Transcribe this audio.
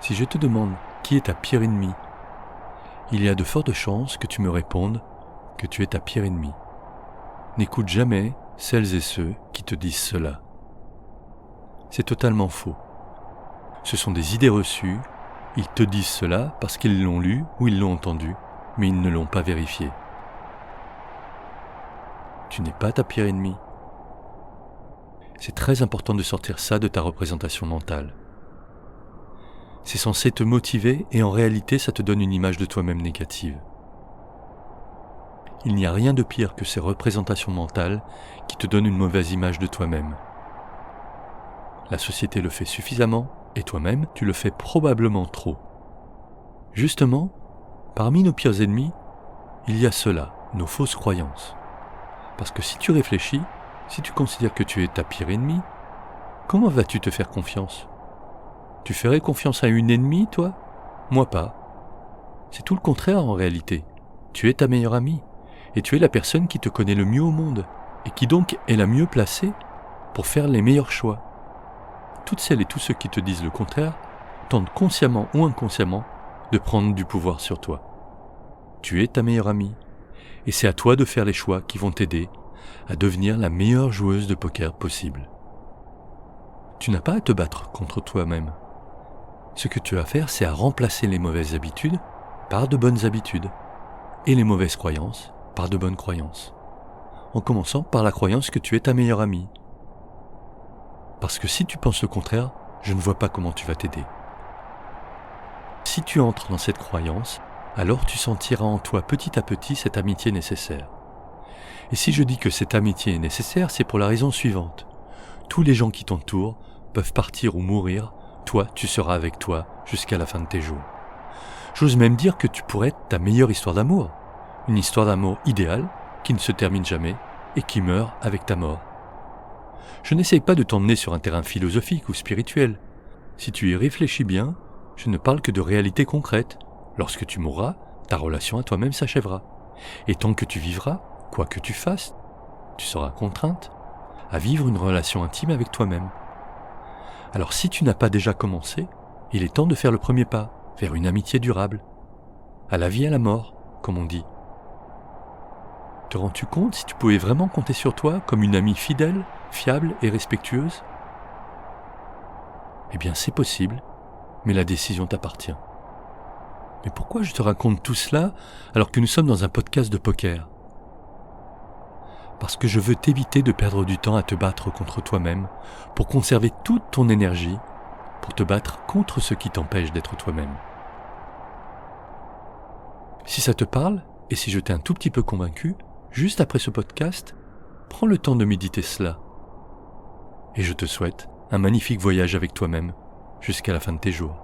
Si je te demande qui est ta pire ennemie, il y a de fortes chances que tu me répondes que tu es ta pire ennemie. N'écoute jamais celles et ceux qui te disent cela. C'est totalement faux. Ce sont des idées reçues, ils te disent cela parce qu'ils l'ont lu ou ils l'ont entendu, mais ils ne l'ont pas vérifié. Tu n'es pas ta pire ennemie. C'est très important de sortir ça de ta représentation mentale. C'est censé te motiver et en réalité ça te donne une image de toi-même négative. Il n'y a rien de pire que ces représentations mentales qui te donnent une mauvaise image de toi-même. La société le fait suffisamment et toi-même tu le fais probablement trop. Justement, parmi nos pires ennemis, il y a cela, nos fausses croyances. Parce que si tu réfléchis, si tu considères que tu es ta pire ennemie, comment vas-tu te faire confiance ? Tu ferais confiance à une ennemie, toi ? Moi pas. C'est tout le contraire en réalité. Tu es ta meilleure amie, et tu es la personne qui te connaît le mieux au monde, et qui donc est la mieux placée pour faire les meilleurs choix. Toutes celles et tous ceux qui te disent le contraire tentent consciemment ou inconsciemment de prendre du pouvoir sur toi. Tu es ta meilleure amie, et c'est à toi de faire les choix qui vont t'aider à devenir la meilleure joueuse de poker possible. Tu n'as pas à te battre contre toi-même. Ce que tu as à faire, c'est à remplacer les mauvaises habitudes par de bonnes habitudes, et les mauvaises croyances par de bonnes croyances, en commençant par la croyance que tu es ta meilleure amie. Parce que si tu penses le contraire, je ne vois pas comment tu vas t'aider. Si tu entres dans cette croyance, alors tu sentiras en toi petit à petit cette amitié nécessaire. Et si je dis que cette amitié est nécessaire, c'est pour la raison suivante. Tous les gens qui t'entourent peuvent partir ou mourir, toi tu seras avec toi jusqu'à la fin de tes jours. J'ose même dire que tu pourrais être ta meilleure histoire d'amour, une histoire d'amour idéale qui ne se termine jamais et qui meurt avec ta mort. Je n'essaye pas de t'emmener sur un terrain philosophique ou spirituel. Si tu y réfléchis bien, je ne parle que de réalités concrètes. Lorsque tu mourras, ta relation à toi-même s'achèvera. Et tant que tu vivras, quoi que tu fasses, tu seras contrainte à vivre une relation intime avec toi-même. Alors si tu n'as pas déjà commencé, il est temps de faire le premier pas vers une amitié durable. À la vie et à la mort, comme on dit. Te rends-tu compte si tu pouvais vraiment compter sur toi comme une amie fidèle, fiable et respectueuse ? Eh bien c'est possible, mais la décision t'appartient. Mais pourquoi je te raconte tout cela alors que nous sommes dans un podcast de poker ? Parce que je veux t'éviter de perdre du temps à te battre contre toi-même pour conserver toute ton énergie pour te battre contre ce qui t'empêche d'être toi-même. Si ça te parle, et si je t'ai un tout petit peu convaincu, juste après ce podcast, prends le temps de méditer cela. Et je te souhaite un magnifique voyage avec toi-même jusqu'à la fin de tes jours.